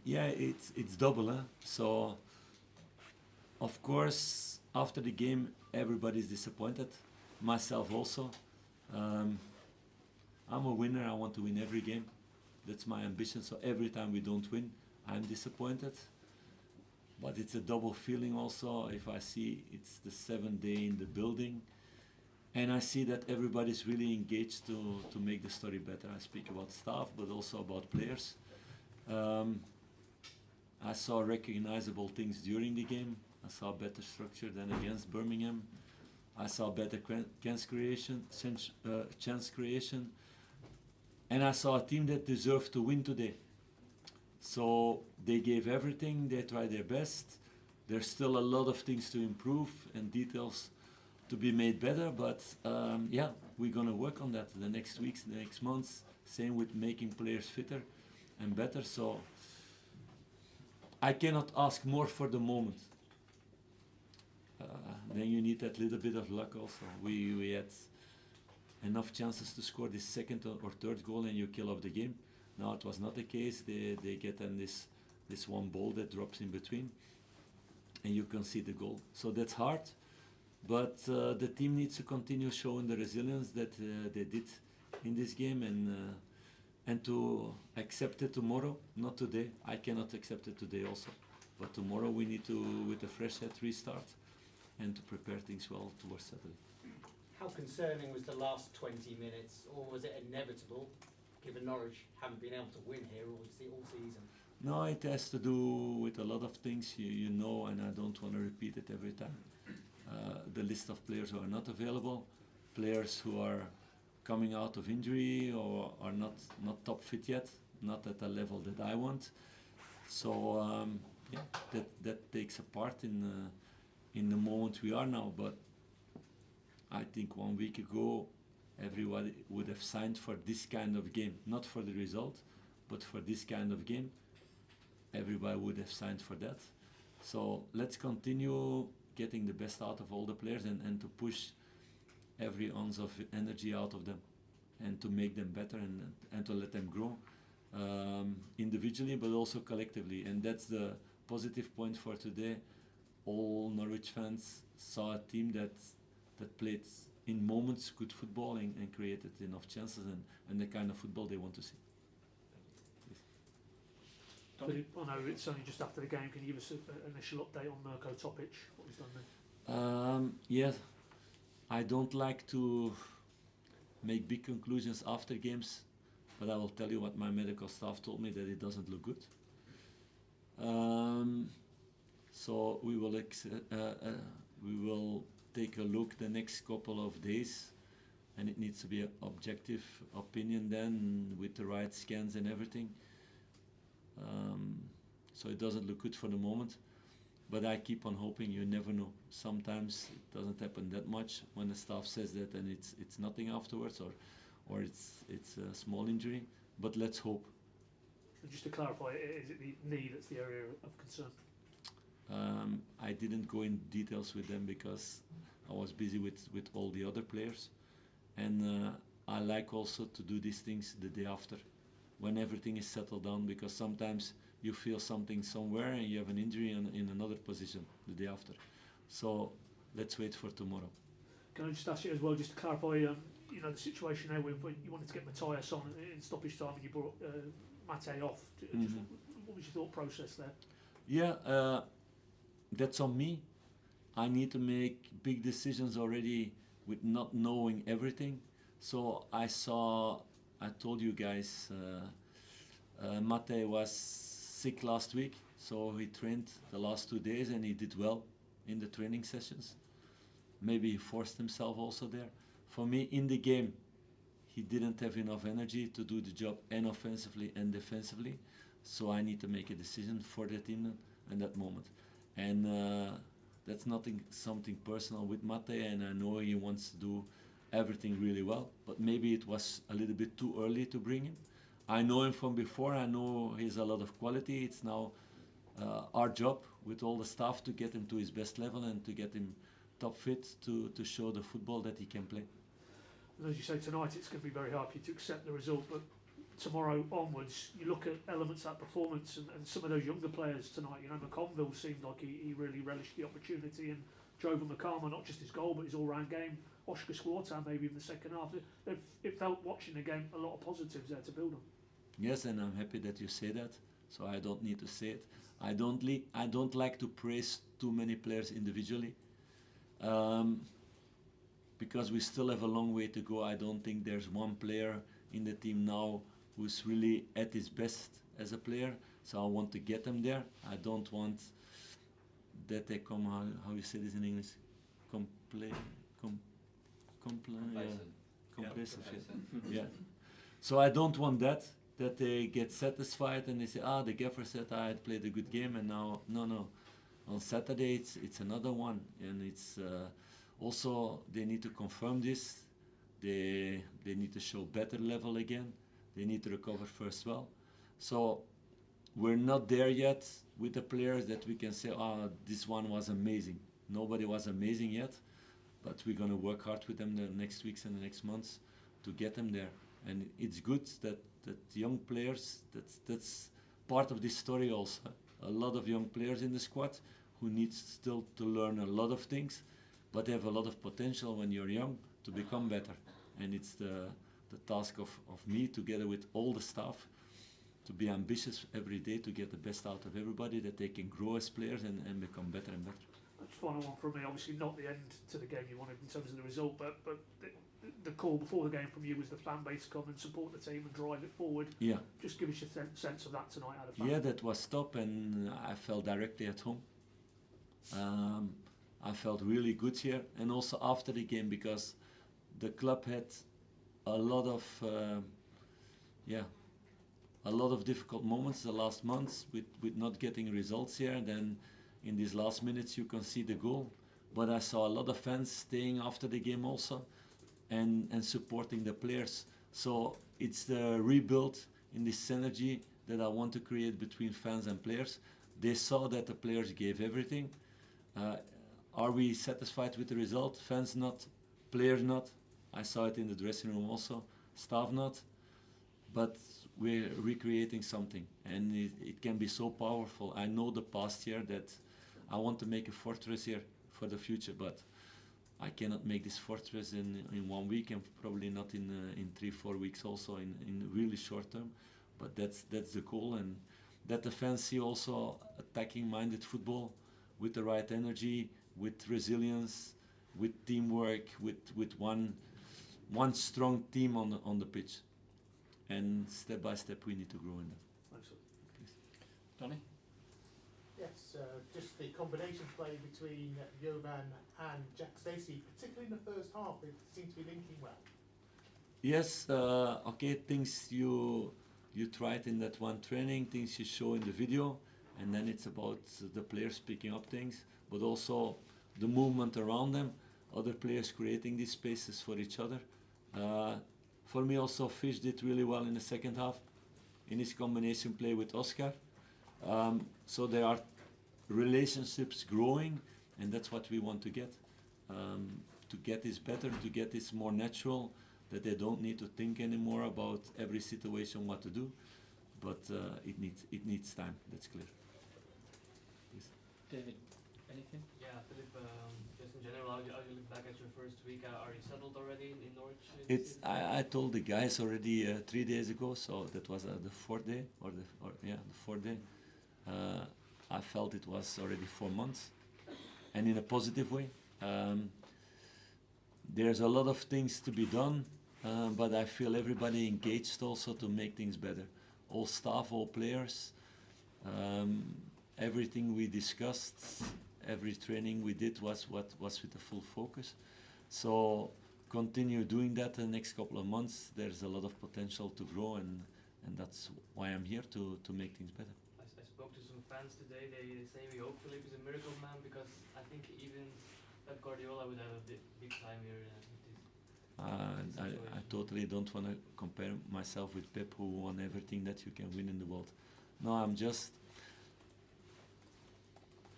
Yeah, it's double. Huh? So of course, after the game, everybody's disappointed. Myself also. Um, I'm a winner. I want to win every game. That's my ambition. So every time we don't win, I'm disappointed. But it's a double feeling also if I see it's the seventh day in the building and I see that everybody's really engaged to make the story better. I speak about staff, but also about players. Um, I saw recognizable things during the game. I saw better structure than against Birmingham. I saw better chance creation, and I saw a team that deserved to win today. So they gave everything. They tried their best. There's still a lot of things to improve and details to be made better, but yeah, we're gonna work on that the next weeks, the next months. Same with making players fitter and better. So I cannot ask more for the moment. Uh, then you need that little bit of luck also. We had enough chances to score this second or third goal and you kill off the game. Now it was not the case. They get in this one ball that drops in between and you can see the goal. So that's hard, but the team needs to continue showing the resilience that they did in this game and to accept it tomorrow, not today. I cannot accept it today also, but tomorrow we need to, with a fresh head, restart and to prepare things well towards Saturday. How concerning was the last 20 minutes, or was it inevitable, given Norwich haven't been able to win here all season? No, it has to do with a lot of things you know, and I don't want to repeat it every time. The list of players who are not available, players who are coming out of injury or are not top fit yet, not at the level that I want. So yeah, that takes a part in the moment we are now. But I think 1 week ago, everybody would have signed for this kind of game, not for the result, but for this kind of game. Everybody would have signed for that. So let's continue getting the best out of all the players and to push every ounce of energy out of them and to make them better and to let them grow individually but also collectively. And that's the positive point for today. All Norwich fans saw a team that played in moments good football and created enough chances and the kind of football they want to see. Philippe, I know it's only just after the game. Can you give us an initial update on Mirko Topic, what he's done there? Yeah, I don't like to make big conclusions after games, but I will tell you what my medical staff told me, that it doesn't look good. So we will take a look the next couple of days, and it needs to be an objective opinion then with the right scans and everything. So it doesn't look good for the moment, but I keep on hoping. You never know. Sometimes it doesn't happen that much when the staff says that, and it's nothing afterwards, or it's a small injury. But let's hope. And just to clarify, is it the knee that's the area of concern? I didn't go in details with them because I was busy with all the other players, and I like also to do these things the day after, when everything is settled down, because sometimes you feel something somewhere and you have an injury in another position the day after. So let's wait for tomorrow. Can I just ask you as well, just to clarify, you know, the situation there when you wanted to get Matthias on in stoppage time and you brought Mate off. Just what was your thought process there? Yeah, that's on me. I need to make big decisions already with not knowing everything. So I told you guys, Mate was sick last week, so he trained the last 2 days and he did well in the training sessions. Maybe he forced himself also there. For me, in the game, he didn't have enough energy to do the job and offensively and defensively. So I need to make a decision for the team in that moment. And that's something personal with Mate, and I know he wants to do everything really well, but maybe it was a little bit too early to bring him. I know him from before. I know he has a lot of quality. It's now our job with all the staff to get him to his best level and to get him top fit to show the football that he can play. And as you say, tonight it's going to be very hard for you to accept the result, but tomorrow onwards, you look at elements of that performance and some of those younger players tonight. You know, McConville seemed like he really relished the opportunity and drove a Makama, not just his goal but his all-round game. Oscar Squartan maybe in the second half. It felt watching the game a lot of positives there to build on. Yes, and I'm happy that you say that. So I don't need to say it. I don't like to praise too many players individually. Because we still have a long way to go. I don't think there's one player in the team now who's really at his best as a player. So I want to get them there. I don't want that they come, how you say this in English? Complacent. Yeah. So I don't want that they get satisfied and they say, the gaffer said I had played a good game and now, no. On Saturday it's another one, and it's also they need to confirm this. They need to show better level again. They need to recover first well. So we're not there yet with the players that we can say, this one was amazing. Nobody was amazing yet, but we're gonna work hard with them the next weeks and the next months to get them there. And it's good that young players, that's part of this story also. A lot of young players in the squad who need still to learn a lot of things, but they have a lot of potential when you're young to become better. And it's the task of me, together with all the staff, to be ambitious every day to get the best out of everybody, that they can grow as players and become better and better. That's final one from me. Obviously not the end to the game you wanted in terms of the result, but the call before the game from you was the fan base come and support the team and drive it forward. Yeah. Just give us your sense of that tonight out of fan. Yeah, that was top, and I felt directly at home. I felt really good here, and also after the game, because the club had a lot of difficult moments the last months with not getting results here. Then in these last minutes you can see the goal, but I saw a lot of fans staying after the game also and supporting the players. So it's the rebuild in this synergy that I want to create between fans and players. They saw that the players gave everything. Are we satisfied with the result? Fans not, players not. I saw it in the dressing room also, staff not. But we're recreating something, and it can be so powerful. I know the past year that I want to make a fortress here for the future, but I cannot make this fortress in 1 week, and probably not in 3-4 weeks also in really short term. But that's the goal, and that the fans see also attacking minded football with the right energy, with resilience, with teamwork, with one strong team on the pitch. And step by step we need to grow in that. Excellent. Please. Donny? Yes, just the combination play between Jovan and Jack Stacey, particularly in the first half, they seem to be linking well. Yes, okay, things you tried in that one training, things you show in the video, and then it's about the players picking up things, but also the movement around them, other players creating these spaces for each other. For me also, Fish did really well in the second half in his combination play with Oscar. So there are relationships growing, and that's what we want to get. To get this better, to get this more natural, that they don't need to think anymore about every situation what to do, but it needs time, that's clear. Please. David, anything? Yeah, Philippe, just in general, how do you look back at your first week? Are you settled already in Norwich? I told the guys already 3 days ago, so that was the fourth day, the fourth day. I felt it was already 4 months, and in a positive way. There's a lot of things to be done, but I feel everybody engaged also to make things better. All staff, all players, everything we discussed, every training we did was with a full focus. So continue doing that the next couple of months. There's a lot of potential to grow, and that's why I'm here to make things better. I spoke to some fans today. They say we hope Philippe is a miracle man, because I think even Pep Guardiola would have a big time here. I totally don't want to compare myself with Pep, who won everything that you can win in the world. No, I'm just...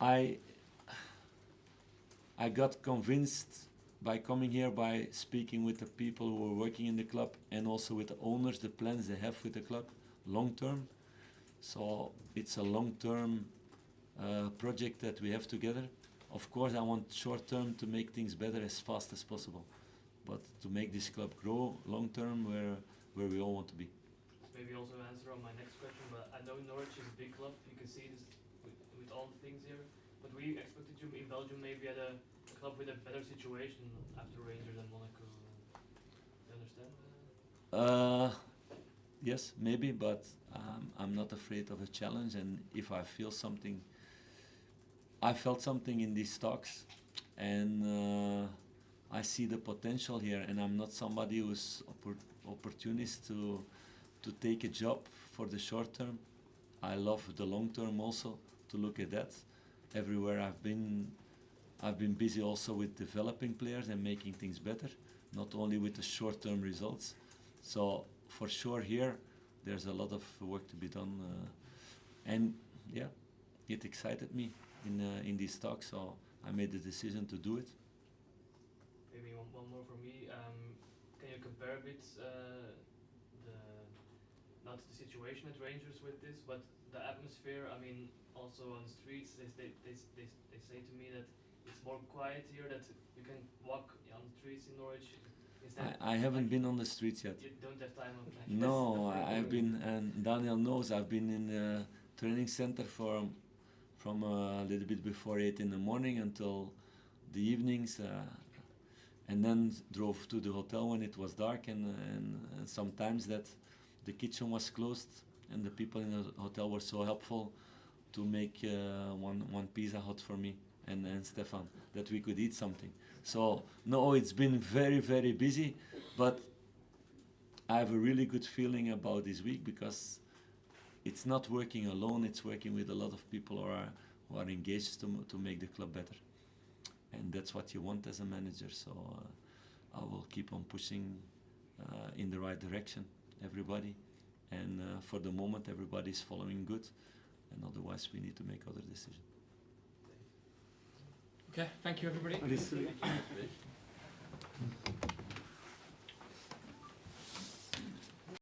I got convinced by coming here, by speaking with the people who are working in the club and also with the owners, the plans they have with the club, long term. So it's a long term project that we have together. Of course, I want short term to make things better as fast as possible, but to make this club grow long term where we all want to be. Maybe also answer on my next question, but I know Norwich is a big club. You can see this with all the things here. But we expected you in Belgium maybe at a club with a better situation after Rangers and Monaco. You understand? Yes, maybe, but I'm not afraid of a challenge. And if I feel something, I felt something in these talks, and I see the potential here. And I'm not somebody who's opportunist to take a job for the short term. I love the long term also, to look at that. Everywhere I've been busy also with developing players and making things better, not only with the short term results. So for sure here there's a lot of work to be done, and yeah, it excited me in these talks, so I made the decision to do it. Maybe one more for me. Can you compare a bit not the situation at Rangers with this, but the atmosphere? I mean, also on the streets, they say to me that it's more quiet here, that you can walk on the streets in Norwich. I haven't been on the streets yet. You don't have time on like No, I've been, and Daniel knows, I've been in the training center from a little bit before 8 in the morning until the evenings, and then drove to the hotel when it was dark, and sometimes that the kitchen was closed and the people in the hotel were so helpful to make one Pizza Hut for me and Stefan, that we could eat something. So no, it's been very, very busy, but I have a really good feeling about this week, because it's not working alone, it's working with a lot of people who are engaged to make the club better. And that's what you want as a manager, so I will keep on pushing in the right direction, everybody. And for the moment, everybody's following good, and otherwise we need to make other decisions. Okay, thank you everybody. Thank you. Thank you.